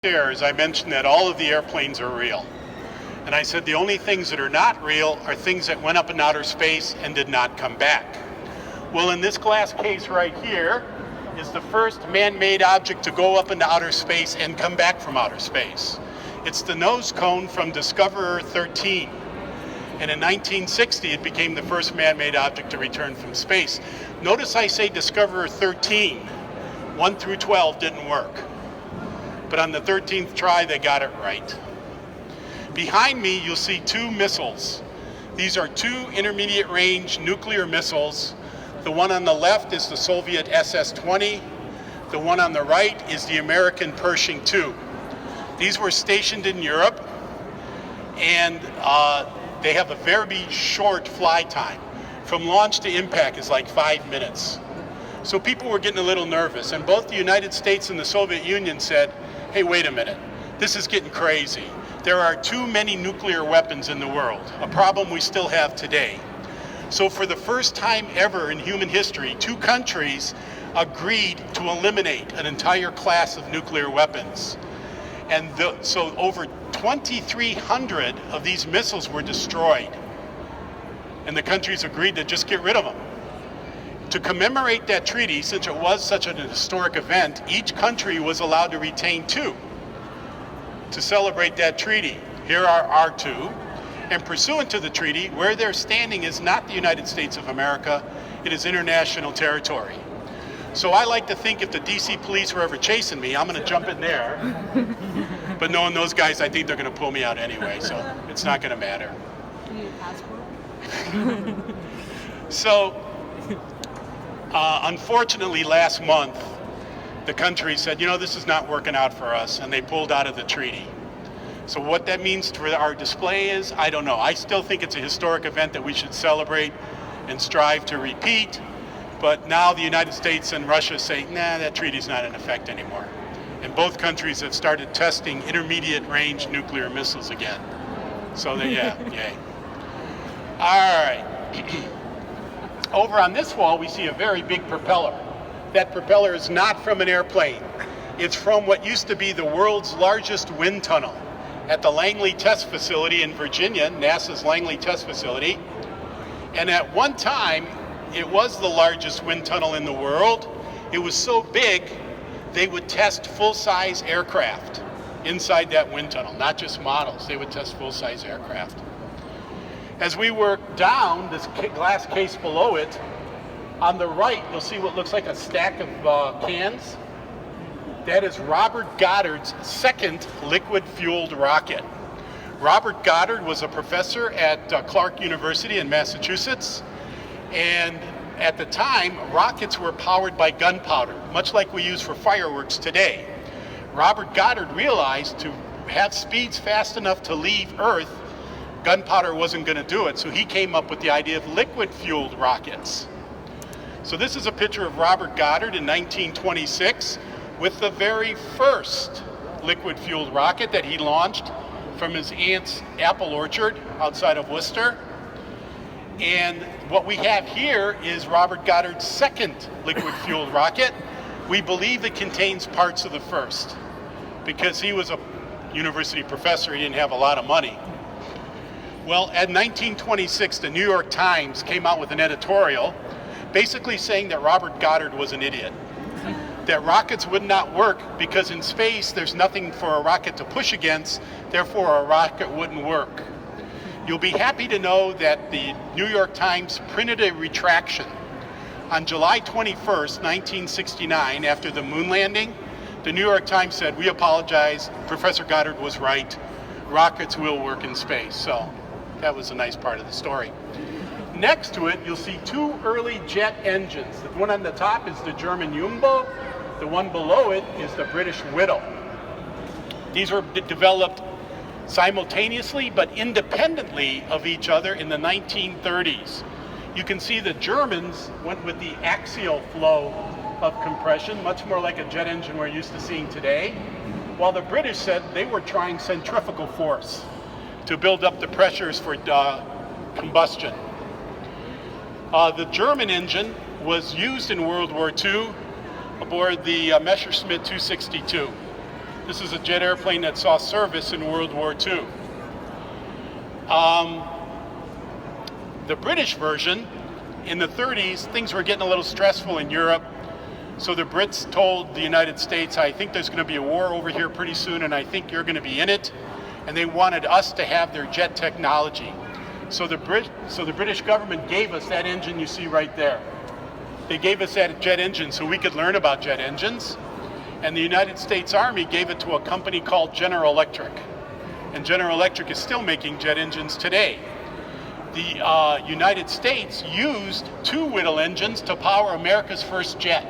Upstairs, I mentioned that all of the airplanes are real. And I said the only things that are not real are things that went up in outer space and did not come back. Well, in this glass case right here is the first man-made object to go up into outer space and come back from outer space. It's the nose cone from Discoverer 13. And in 1960, it became the first man-made object to return from space. Notice I say Discoverer 13. 1 through 12 didn't work. But on the 13th try, they got it right. Behind me, you'll see two missiles. These are two intermediate range nuclear missiles. The one on the left is the Soviet SS-20. The one on the right is the American Pershing II. These were stationed in Europe, and they have a very short fly time. From launch to impact is like 5 minutes. So people were getting a little nervous, and both the United States and the Soviet Union said, hey, wait a minute, this is getting crazy. There are too many nuclear weapons in the world, a problem we still have today. So for the first time ever in human history, two countries agreed to eliminate an entire class of nuclear weapons. And so over 2,300 of these missiles were destroyed. And the countries agreed to just get rid of them. To commemorate that treaty, since it was such an historic event, each country was allowed to retain two to celebrate that treaty. Here are our two. And pursuant to the treaty, where they're standing is not the United States of America, it is international territory. So I like to think if the DC police were ever chasing me, I'm going to jump in there. But knowing those guys, I think they're going to pull me out anyway, so it's not going to matter. Do you need a passport? So, unfortunately, last month, the country said, you know, this is not working out for us, and they pulled out of the treaty. So what that means for our display is, I don't know. I still think it's a historic event that we should celebrate and strive to repeat. But now the United States and Russia say, nah, that treaty's not in effect anymore. And both countries have started testing intermediate range nuclear missiles again. So yeah, yay. All right. Over on this wall, we see a very big propeller. That propeller is not from an airplane. It's from what used to be the world's largest wind tunnel at the Langley Test Facility in Virginia, NASA's Langley Test Facility. And at one time, it was the largest wind tunnel in the world. It was so big, they would test full-size aircraft inside that wind tunnel, not just models. They would test full-size aircraft. As we work down this glass case below it, on the right, you'll see what looks like a stack of cans. That is Robert Goddard's second liquid-fueled rocket. Robert Goddard was a professor at Clark University in Massachusetts. And at the time, rockets were powered by gunpowder, much like we use for fireworks today. Robert Goddard realized to have speeds fast enough to leave Earth, gunpowder wasn't going to do it, so he came up with the idea of liquid-fueled rockets. So this is a picture of Robert Goddard in 1926 with the very first liquid-fueled rocket that he launched from his aunt's apple orchard outside of Worcester. And what we have here is Robert Goddard's second liquid-fueled rocket. We believe it contains parts of the first because he was a university professor. He didn't have a lot of money. Well, in 1926, the New York Times came out with an editorial basically saying that Robert Goddard was an idiot, that rockets would not work because in space there's nothing for a rocket to push against, therefore a rocket wouldn't work. You'll be happy to know that the New York Times printed a retraction. On July 21st, 1969, after the moon landing, the New York Times said, we apologize, Professor Goddard was right, rockets will work in space. So that was a nice part of the story. Next to it, you'll see two early jet engines. The one on the top is the German Jumbo. The one below it is the British Widow. These were developed simultaneously but independently of each other in the 1930s. You can see the Germans went with the axial flow of compression, much more like a jet engine we're used to seeing today, while the British said they were trying centrifugal force to build up the pressures for combustion. The German engine was used in World War II aboard the Messerschmitt 262. This is a jet airplane that saw service in World War II. The British version, in the 30s, things were getting a little stressful in Europe. So the Brits told the United States, I think there's going to be a war over here pretty soon, and I think you're going to be in it. And they wanted us to have their jet technology. So the British government gave us that engine you see right there. They gave us that jet engine so we could learn about jet engines. And the United States Army gave it to a company called General Electric. And General Electric is still making jet engines today. The United States used 2 Whittle engines to power America's first jet.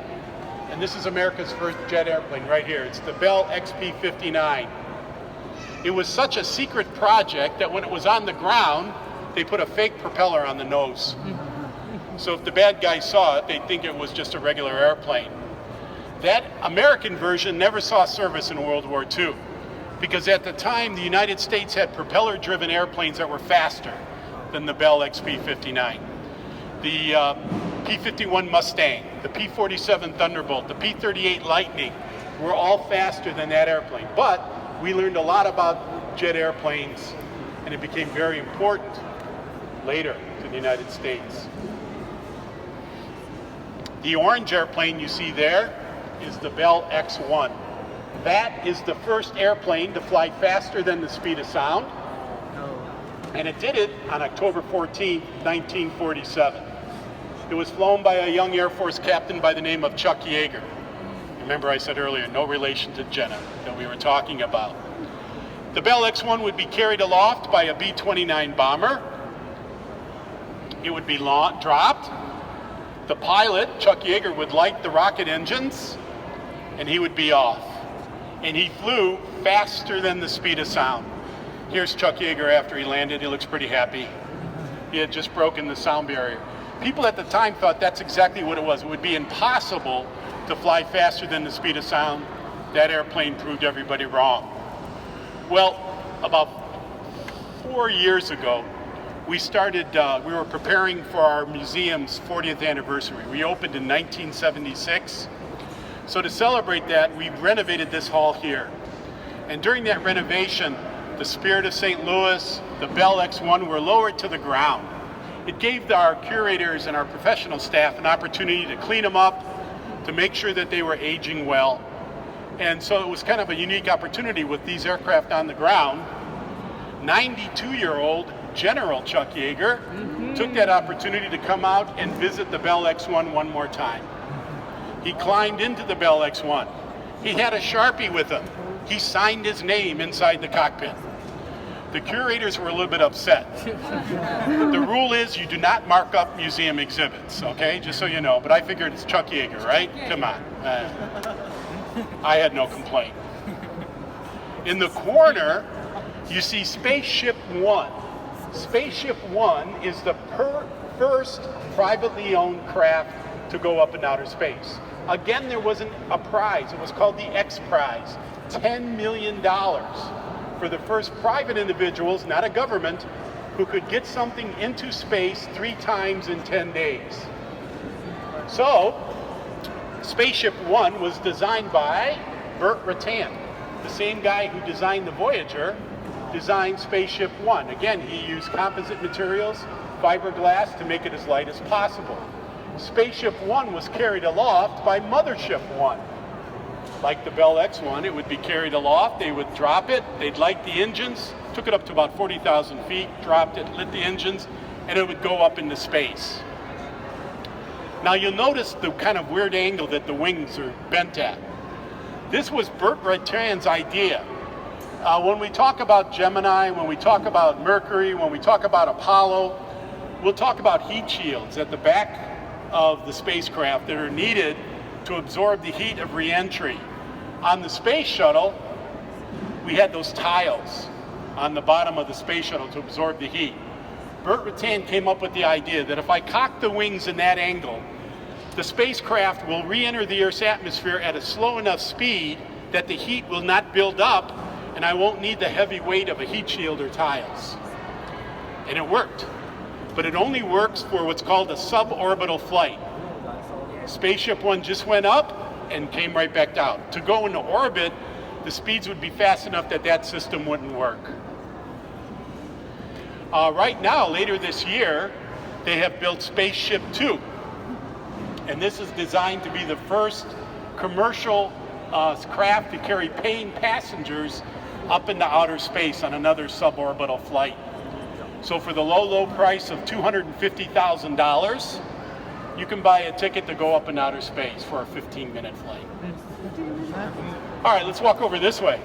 And this is America's first jet airplane right here. It's the Bell XP-59. It was such a secret project that when it was on the ground, they put a fake propeller on the nose. So if the bad guys saw it, they'd think it was just a regular airplane. That American version never saw service in World War II because at the time, the United States had propeller-driven airplanes that were faster than the Bell XP-59. The P-51 Mustang, the P-47 Thunderbolt, the P-38 Lightning were all faster than that airplane. But we learned a lot about jet airplanes, and it became very important later to the United States. The orange airplane you see there is the Bell X-1. That is the first airplane to fly faster than the speed of sound, and it did it on October 14, 1947. It was flown by a young Air Force captain by the name of Chuck Yeager. Remember I said earlier, no relation to Jenna that we were talking about. The Bell X-1 would be carried aloft by a B-29 bomber. It would be dropped. The pilot, Chuck Yeager, would light the rocket engines, and he would be off. And he flew faster than the speed of sound. Here's Chuck Yeager after he landed. He looks pretty happy. He had just broken the sound barrier. People at the time thought that's exactly what it was. It would be impossible to fly faster than the speed of sound. That airplane proved everybody wrong. Well, about 4 years ago, we were preparing for our museum's 40th anniversary. We opened in 1976. So to celebrate that, we renovated this hall here. And during that renovation, the Spirit of St. Louis, the Bell X-1 were lowered to the ground. It gave our curators and our professional staff an opportunity to clean them up, to make sure that they were aging well. And so it was kind of a unique opportunity with these aircraft on the ground. 92-year-old General Chuck Yeager took that opportunity to come out and visit the Bell X-1 one more time. He climbed into the Bell X-1. He had a Sharpie with him. He signed his name inside the cockpit. The curators were a little bit upset. The rule is you do not mark up museum exhibits, okay? Just so you know. But I figured it's Chuck Yeager, right? Come on. I had no complaint. In the corner, you see Spaceship One. Spaceship One is the first privately owned craft to go up in outer space. Again, there wasn't a prize. It was called the X Prize. $10 million for the first private individuals, not a government, who could get something into space 3 times in 10 days. So, Spaceship One was designed by Burt Rutan. The same guy who designed the Voyager designed Spaceship One. Again, he used composite materials, fiberglass, to make it as light as possible. Spaceship One was carried aloft by Mothership One. Like the Bell X-1, it would be carried aloft, they would drop it, they'd light the engines, took it up to about 40,000 feet, dropped it, lit the engines, and it would go up into space. Now you'll notice the kind of weird angle that the wings are bent at. This was Burt Rutan's idea. When we talk about Gemini, when we talk about Mercury, when we talk about Apollo, we'll talk about heat shields at the back of the spacecraft that are needed to absorb the heat of re-entry. On the space shuttle, we had those tiles on the bottom of the space shuttle to absorb the heat. Burt Rutan came up with the idea that if I cock the wings in that angle, the spacecraft will re-enter the Earth's atmosphere at a slow enough speed that the heat will not build up and I won't need the heavy weight of a heat shield or tiles. And it worked. But it only works for what's called a suborbital flight. Spaceship One just went up and came right back down. To go into orbit, the speeds would be fast enough that that system wouldn't work. Right now, later this year, they have built Spaceship Two. And this is designed to be the first commercial craft to carry paying passengers up into outer space on another suborbital flight. So for the low, low price of $250,000, you can buy a ticket to go up in outer space for a 15-minute flight. All right, let's walk over this way.